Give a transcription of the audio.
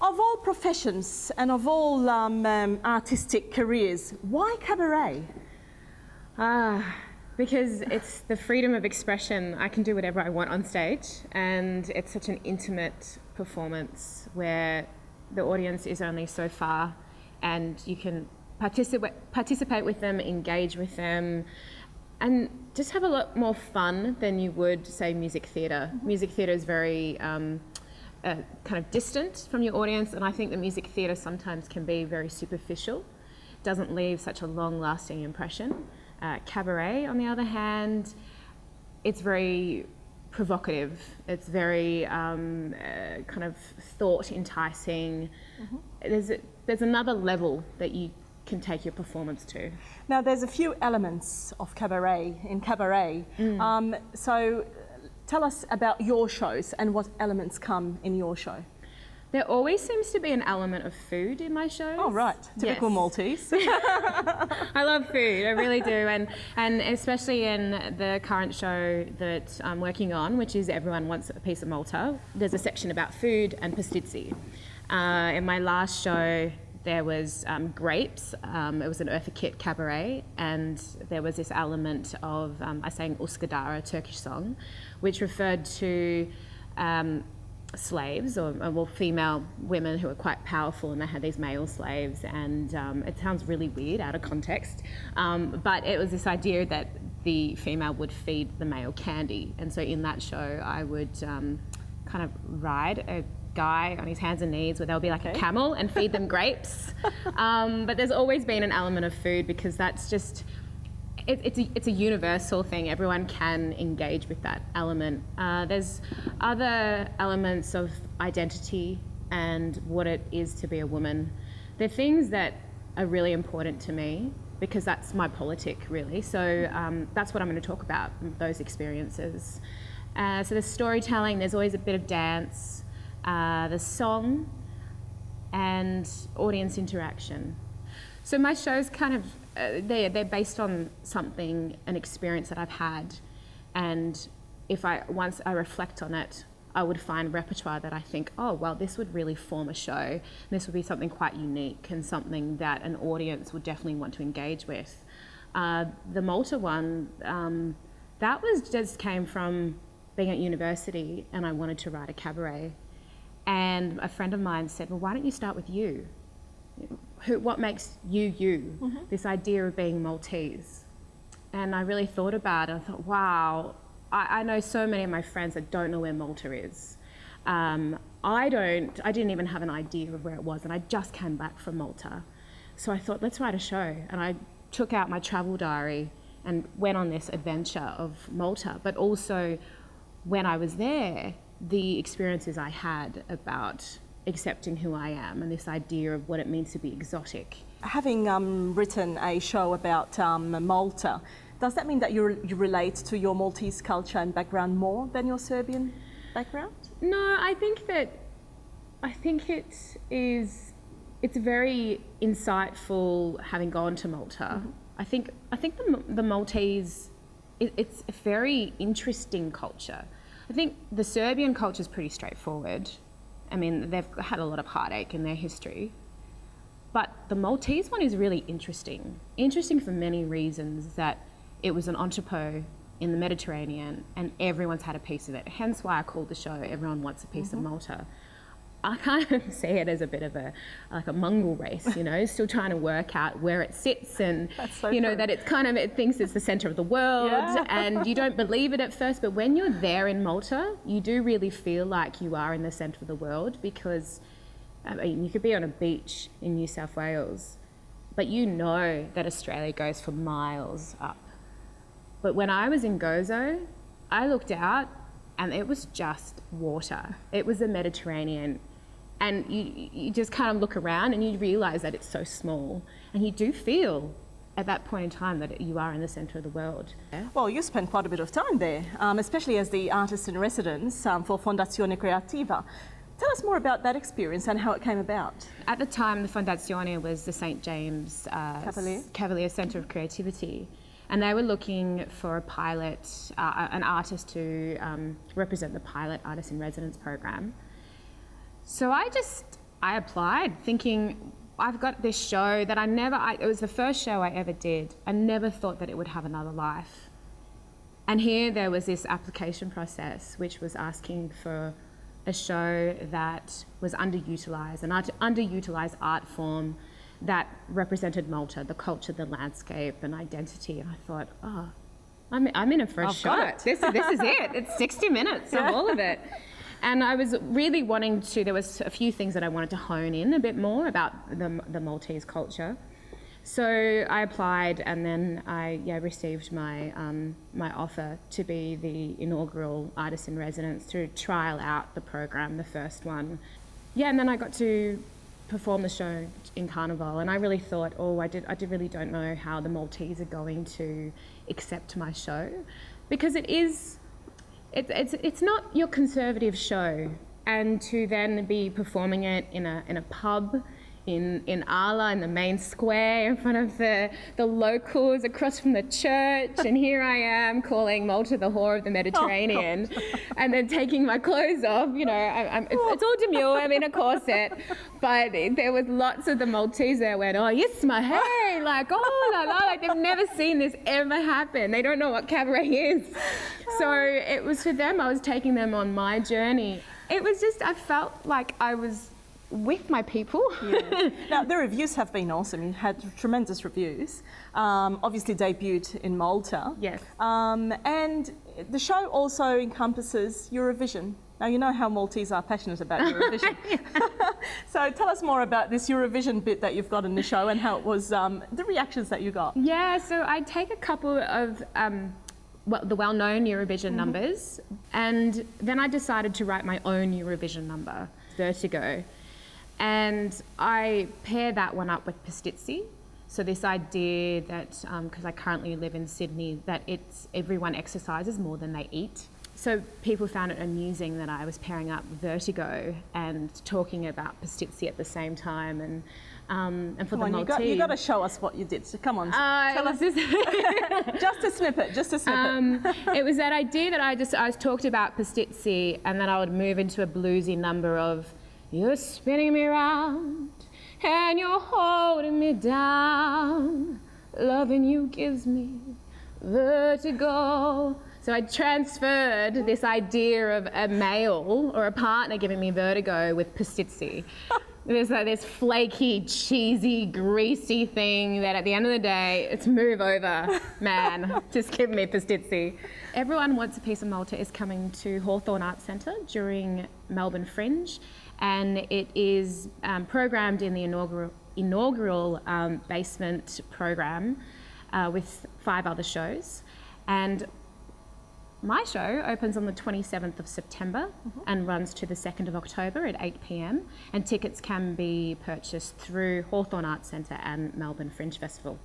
Of all professions and of all artistic careers, why cabaret? Because it's the freedom of expression. I can do whatever I want on stage, and it's such an intimate performance where the audience is only so far, and you can participate with them, engage with them, and just have a lot more fun than you would, say, music theatre. Music theatre is very kind of distant from your audience, and I think the music theatre sometimes can be very superficial, doesn't leave such a long-lasting impression. Cabaret, on the other hand, it's very provocative. It's very kind of thought-enticing. There's another level that you can take your performance to. Now, there's a few elements of cabaret in cabaret. So tell us about your shows and what elements come in your show. There always seems to be an element of food in my shows. Oh, right. Typical Maltese. I love food, I really do. And especially in the current show that I'm working on, which is Everyone Wants a Piece of Malta, there's a section about food and pastizzi. In my last show, there was grapes. It was an Eartha Kitt cabaret, and there was this element of, I sang Uskadara, a Turkish song, which referred to slaves, or well, female women who were quite powerful, and they had these male slaves, and it sounds really weird out of context, but it was this idea that the female would feed the male candy, and so in that show I would kind of ride a guy on his hands and knees where there'll be like a camel and feed them grapes, but there's always been an element of food because that's just it's a universal thing. Everyone can engage with that element. There's other elements of identity and what it is to be a woman. They're things that are really important to me because that's my politic, really. So that's what I'm going to talk about, those experiences. So there's storytelling, there's always a bit of dance, there's song, and audience interaction. So my shows kind of, they're based on something, an experience that I've had, and once I reflect on it, I would find repertoire that I think, oh, well, this would really form a show. This would be something quite unique and something that an audience would definitely want to engage with. The Malta one, that just came from being at university, and I wanted to write a cabaret. And a friend of mine said, well, why don't you start with you? What makes you you? This idea of being Maltese. And I really thought about it. I thought, wow, I know so many of my friends that don't know where Malta is. I didn't even have an idea of where it was, and I just came back from Malta. So I thought, let's write a show. And I took out my travel diary and went on this adventure of Malta, but also when I was there, the experiences I had about accepting who I am and this idea of what it means to be exotic. Having written a show about Malta, does that mean that you relate to your Maltese culture and background more than your Serbian background? No, I think it's very insightful having gone to Malta. I think the Maltese, it's a very interesting culture. I think the Serbian culture is pretty straightforward. I mean, they've had a lot of heartache in their history. But the Maltese one is really interesting. Interesting for many reasons, that it was an entrepot in the Mediterranean and everyone's had a piece of it. Hence why I called the show Everyone Wants a Piece of Malta. I kind of see it as a bit of a mongrel race, still trying to work out where it sits, and that it's it thinks it's the center of the world, and you don't believe it at first, but when you're there in Malta, you do really feel like you are in the center of the world, because you could be on a beach in New South Wales, but you know that Australia goes for miles up. But when I was in Gozo, I looked out and it was just water. It was the Mediterranean. And you just kind of look around and you realise that it's so small. And you do feel at that point in time that you are in the centre of the world. Well, you spent quite a bit of time there, especially as the artist in residence for Fondazione Creativa. Tell us more about that experience and how it came about. At the time, the Fondazione was the St James Cavalier Centre of Creativity. And they were looking for a pilot, an artist to represent the pilot artist in residence program. So I I applied thinking, I've got this show that it was the first show I ever did. I never thought that it would have another life. And here there was this application process which was asking for a show that was underutilised, an underutilised art form that represented Malta, the culture, the landscape and identity. And I thought, oh, I'm in a fresh shot. This is it. It's 60 minutes of all of it. And I was really wanting to, there was a few things that I wanted to hone in a bit more about the Maltese culture. So I applied, and then I received my offer to be the inaugural artist in residence to trial out the program, the first one. Yeah, and then I got to perform the show in Carnival, and I really thought, I really don't know how the Maltese are going to accept my show, because it's not your conservative show, and to then be performing it in a pub in Ala, in the main square, in front of the locals across from the church, and here I am calling Malta the whore of the Mediterranean, and then taking my clothes off. It's all demure. I'm in a corset, but there was lots of the Maltese that went, oh yes, my hey, like oh la la, like they've never seen this ever happen. They don't know what cabaret is. So it was for them. I was taking them on my journey. It was just, I felt like I was with my people. Yeah. Now, the reviews have been awesome. You had tremendous reviews. Obviously debuted in Malta. Yes. And the show also encompasses Eurovision. Now, you know how Maltese are passionate about Eurovision. So tell us more about this Eurovision bit that you've got in the show and how it was, the reactions that you got. Yeah, so I take a couple of the well-known Eurovision numbers, and then I decided to write my own Eurovision number, Vertigo. And I pair that one up with Pastizzi. So this idea that, because I currently live in Sydney, that everyone exercises more than they eat. So people found it amusing that I was pairing up Vertigo and talking about Pastizzi at the same time. And for the Maltese, you got to show us what you did. So come on, tell us. Just a snippet. It was that idea that I talked about Pastizzi, and then I would move into a bluesy number of, you're spinning me round and you're holding me down. Loving you gives me vertigo. So I transferred this idea of a male or a partner giving me vertigo with Pastizzi. There's like this flaky, cheesy, greasy thing that at the end of the day, it's move over, man. Just give me Pastizzi. Everyone Wants a Piece of Malta is coming to Hawthorn Arts Centre during Melbourne Fringe, and it is programmed in the inaugural basement program with 5 other shows. And my show opens on the 27th of September and runs to the 2nd of October at 8 p.m. and tickets can be purchased through Hawthorn Arts Centre and Melbourne Fringe Festival.